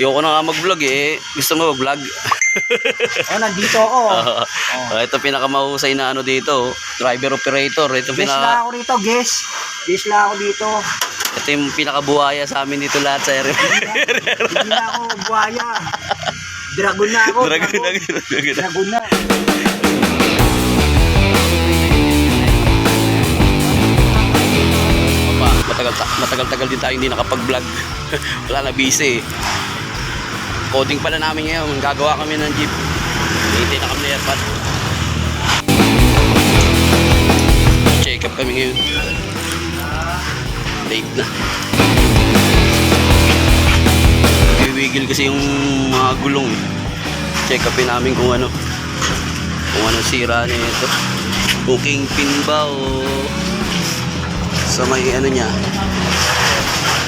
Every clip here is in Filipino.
Ayoko na nga mag-vlog eh. Gusto mo mag-vlog? Nandito ako. Ito pinakamahusay na ano dito. Driver operator. Ito Guest lang ako rito, guest. Guest lang ako dito. Ito yung pinakabuhaya sa amin dito lahat sa area. Hindi na ako buhaya. Dragon na ako. Dragon na. Matagal-tagal din tayo hindi nakapag-vlog. Wala na, busy eh. Coding pala namin ngayon. Gagawa kami ng jeep. Hintay na kami na airpad. Check up kami ngayon. Late na. Iwigil kasi yung mga gulong. Check upin namin kung ano sira na ito. Kung kingpin ba o sa may ano niya,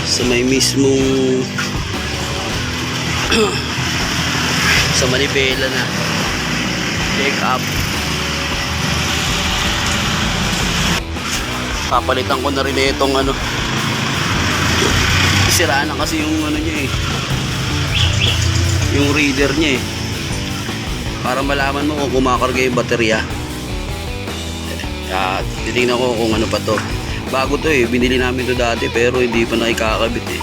sa may mismong sa manibela na. Check up. Papalitan ko na rin itong ano, siraan na kasi yung ano niya eh, yung reader niya eh, para malaman mo kung kumakarga yung baterya. Titingnan ko kung ano pa to. Bago to eh, binili namin to dati pero hindi pa nakikakabit eh.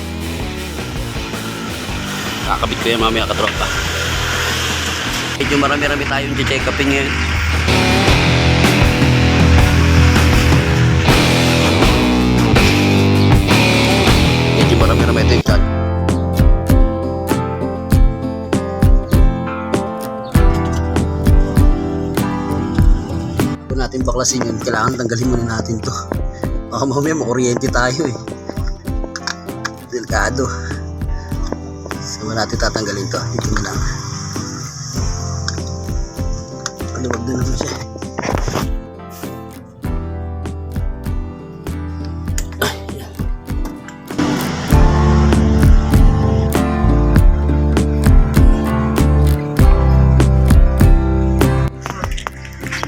Kakabit ko yan mamaya katropa. Medyo marami-rami tayong check upin ngayon. Medyo marami-rami ito yung chat. Kung natin baklasin yun, kailangan tanggalin muna natin to. Baka mamaya makuryente tayo eh. Delikado. So natin tatanggalin to. Dito na lang. Paluwag na naman siya.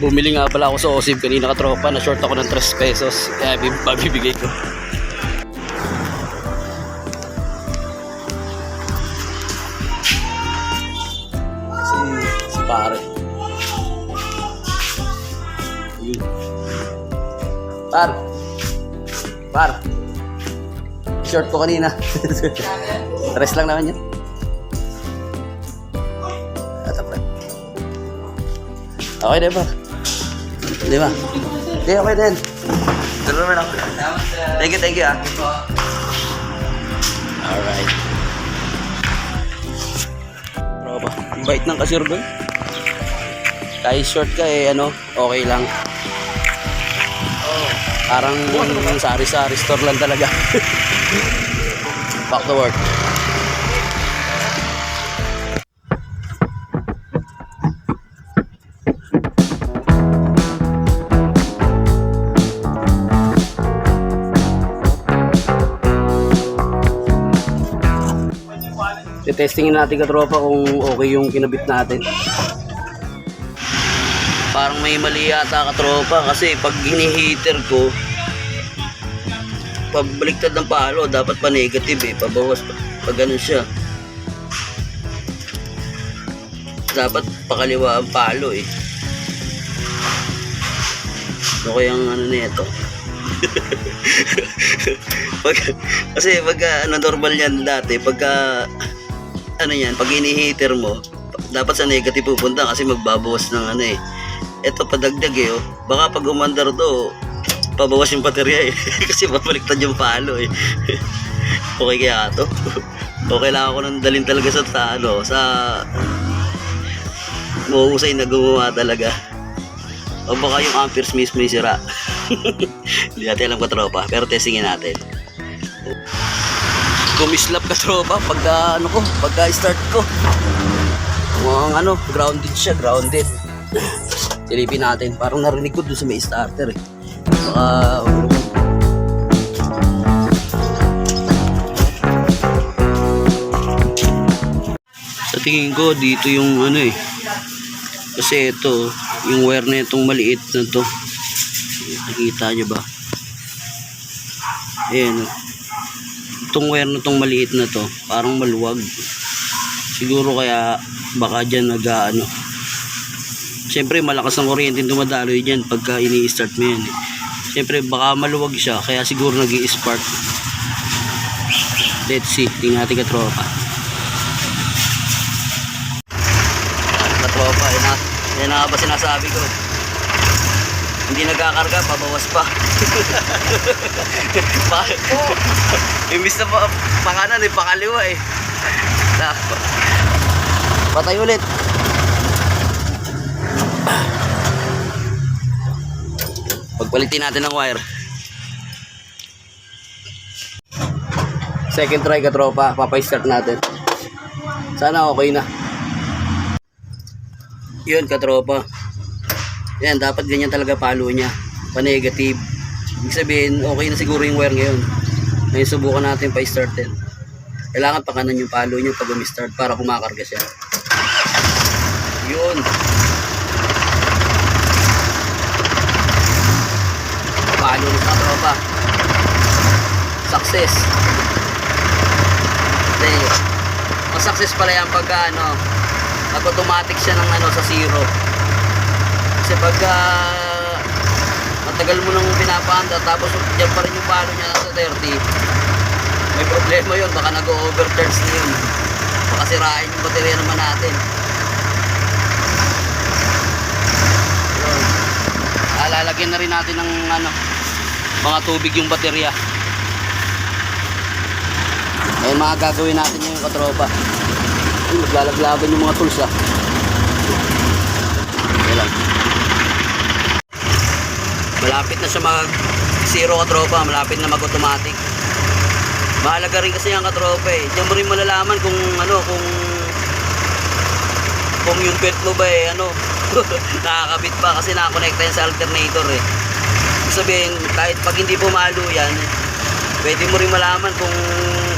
Bumili nga pala ako sa Osib kanina katropa, na short ako ng 3 pesos. Kaya mabibigay ko. Si pare. Yun. Par. Short ko kanina. 3 lang naman yan. Okay na ba? Di ba? Okay, okay din. Dalo naman ako. Thank you ah. Alright. Proba. Ang bait ng cashier doon. Kahit short ka eh, ano, okay lang. Parang sari-sari store lang talaga. Back to work. Testingin natin katropa kung okay yung kinabit natin. Parang may mali yata katropa kasi pag hini-heater ko, pabaliktad ng palo, dapat pa negative eh, pabawas pag ganun siya. Dapat pakaliwa ang palo eh. So kaya ang ano nito. Kasi pag ano normal yan dati, pagka ano yan, pag ini-heater mo, dapat sa negative pupunta kasi magbabawas ng ano eh. Ito padagdag eh, oh. Baka pag umandar to, pabawas yung baterya eh. Kasi babaliktad yung palo eh. Okay kaya to? Okay lang ako nang dalhin talaga sa ano, sa mahusay na gumawa talaga. O baka yung amperes mismo yung sira. Hindi natin alam katropa, pero testingin natin. Kumislap katropa pagka ano ko, pagka start ko. Mukhang ano, grounded siya, grounded. Silipin natin, parang narinig ko dun sa may starter eh. Baka sa tingin ko dito yung ano eh. Kasi ito, yung wire na itong maliit na to. Nakita nyo ba? Ayan o. Itong wire na tong maliit na to, parang maluwag. Siguro kaya baka dyan nag-ano. Siyempre malakas ang kuryente dumadaloy dyan pagka ini-start mo yan eh. Siyempre baka maluwag siya, kaya siguro nag-i-spark. Let's see, tingnan natin katropa. Katropa, yan na ba sinasabi ko? Hindi nagkakarga, pabawas pa. Imbis na pakanan eh, pakaliwa eh. Patay ulit. Pagpalitin natin ng wire. Second try katropa, papay-start natin. Sana okay na. Yun katropa. Yan, dapat ganyan talaga palo niya. Pa-negative. Ibig sabihin, okay na siguro yung wire ngayon. Ngayon subukan natin pa-start din. Kailangan pakanan yung palo niya pag umi-start para kumakarga siya. Yun. Palo na katropa. Success. Mas success pala yan pagka nag-automatic siya ng sa zero. Kasi pagka matagal mo nang pinapanda tapos dyan pa rin yung palo niya sa 30, may problema yun, baka nag-overcharge na yun, baka sirain yung baterya naman natin. Yun. Lalagyan na rin natin ng mga tubig yung baterya. Ayun mga gagawin natin yung katropa. Maglalaglaban yung mga tools Ayan lang. Malapit na siya mag-zero katropa, malapit na mag-automatic. Mahalaga rin kasi yung katropa eh. Diyan mo rin malalaman kung kung yung belt mo ba nakakabit pa kasi nakakonekta yan sa alternator eh. Ibig sabihin, kahit pag hindi pumalo yan, pwede mo rin malaman kung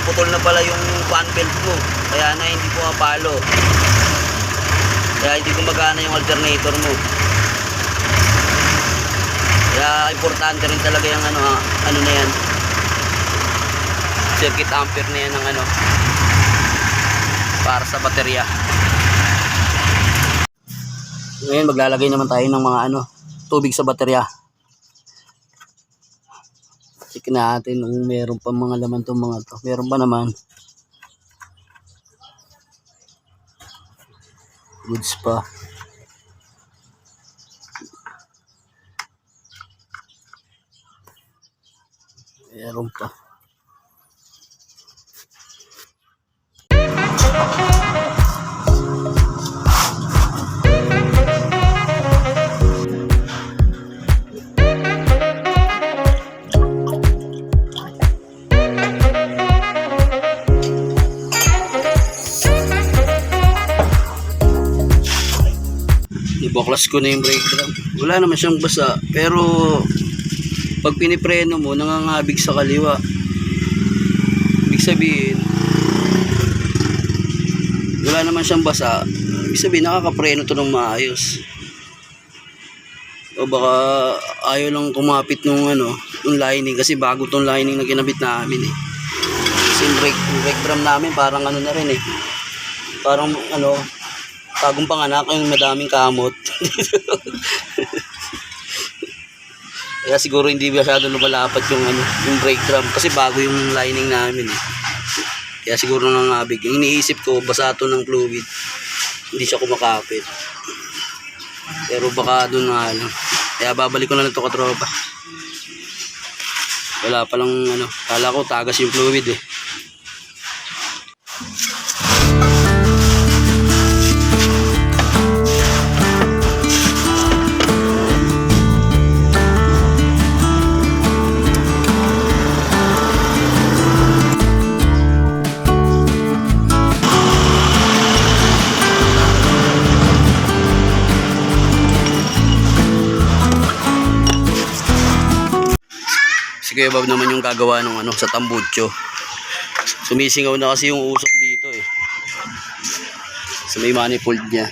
putol na pala yung fan belt mo, kaya na hindi pumapalo, kaya hindi gumagana yung alternator mo. Kaya importante rin talaga yung ano na yan, circuit ampere na yan ng para sa baterya. Ngayon maglalagay naman tayo ng mga tubig sa baterya. Check natin kung meron pa mga laman itong mga to. Meron pa naman. Goods pa. Meron pa. Ibaklas ko na yung brake drum. Wala naman siyang basa, pero pag pinipreno mo nangangabig sa kaliwa. Ibig sabihin wala naman siyang basa. Ibig sabihin nakakapreno to ng maayos. O baka ayaw lang kumapit nung yung lining, kasi bago tong lining na ginabit namin eh. Kasi yung brake drum namin parang na rin eh. Parang bagong panganak, yung madaming kamot. Kaya siguro hindi masyado lumalapat yung brake drum kasi bago yung lining namin eh. Kaya siguro nangangabig. Yung iniisip ko, basa to ng fluid, hindi siya kumakapit. Pero baka doon nga lang. Kaya babalik ko na lang ito katropa. Wala palang kala ko tagas yung fluid eh. Si Kuya Bob naman yung gagawa ng sa tambucho. Sumisingaw na kasi yung usok dito eh. So may manifold niya.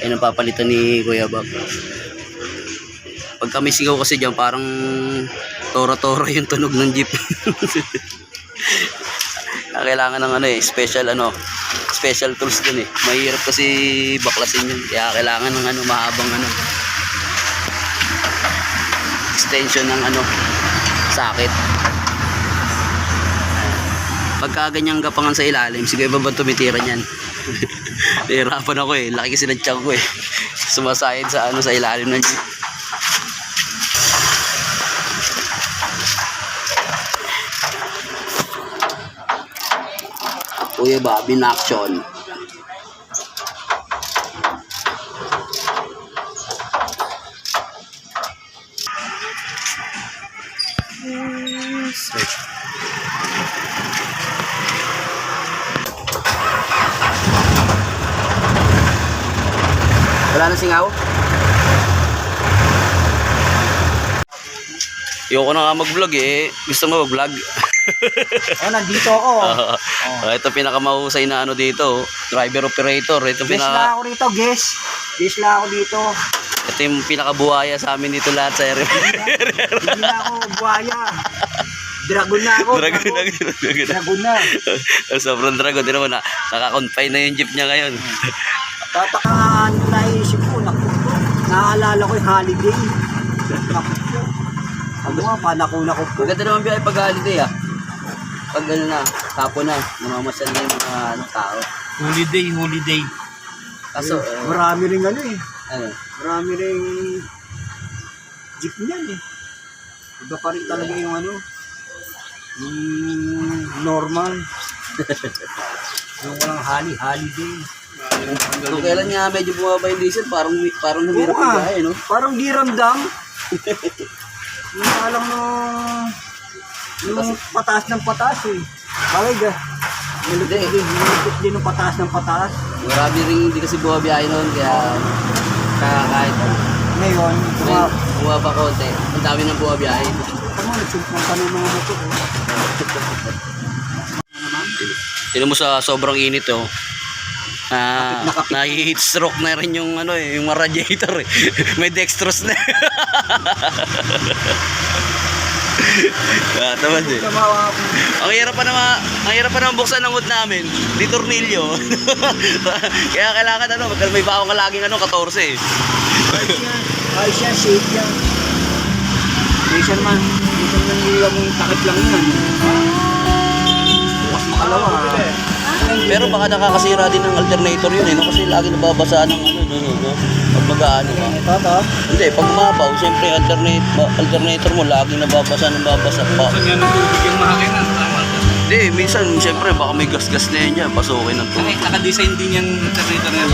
Ayun ang papalitan ni Kuya Bob. Pag kami sigaw kasi dyan, parang tora-tora yung tunog ng jeep. kailangan ng ano eh, special tools dun eh. Mahirap kasi baklasin yun. Kaya kailangan ng ano, mahabang ano, extension ng ano, sakit. Pagka ganyang gapangan sa ilalim, sige ba ba tumitira niyan? Nahirapan ako eh. Laki kasi ng tiyan ko eh. Sumasayad sa ano, sa ilalim ng jeep. Kuya Bobby in action. Wala na singaw? Ayoko na nga mag-vlog eh. Gusto mo mag-vlog? Oh, nandito ako. Ito pinakamahusay na ano dito. Driver operator. Ito Guess lang ako rito, guess. Guess lang ako dito. Ito yung pinakabuhaya sa amin dito lahat sa area. Hindi na ako buhaya. Dragon na ako. Dragon na. Sobrang dragon. Di naman, nakakonfine na yung jeep niya ngayon. Tatakaan ko naisip ko. Naalala ko yung holiday. Naku po. Ano nga, panakuna ko po. Maganda naman biyahe pag holiday ah. Pag ano na, tapo na, namamasyal na yung mga ano, tao. Holiday. Kaso, Marami rin ano eh. ano, Marami rin jeep niyan eh. Iba pa rin talaga yung ano. Yung normal. Yung walang holiday. kung kailan nga medyo bumaba yung diesel, parang humirap Oo yung nga. biyahe, no? Parang di ramdam. Yung alam yung pataas ng pataas eh. Bagay ga. Nilipit din ng pataas ng pataas. Marami rin hindi kasi bumabiyahe noon, kaya kahit Ngayon, bumaba konti, ang dami nang bumabiyahe. tama, nagsumpong ka ng mga motor. Tinan mo sa sobrang init oh. Na-heat stroke na rin yung ano eh, yung radiator eh. May dextrose na. Tamad eh. Ang hirap pa naman buksan ng hood namin. Di tornilyo. Kaya kailangan ano, may bawang ka laging ano, 14 eh. Ay siya, shape yan. Minsan man yung takip lang yan. Bukas makalawa. Pero baka nakakasira din ng alternator yun eh, no? Kasi lagi nababasa ng ano, no? Pag mag-ano ka. Ito. Hindi, pag mabaw, siyempre alternator mo laging nababasa pa. Saan yan ang tubig yung makina? Tama ka. Hindi, minsan siyempre baka may gas-gas na yan dyan, pasukin ng tubig. Naka-design din yung alternator na yan.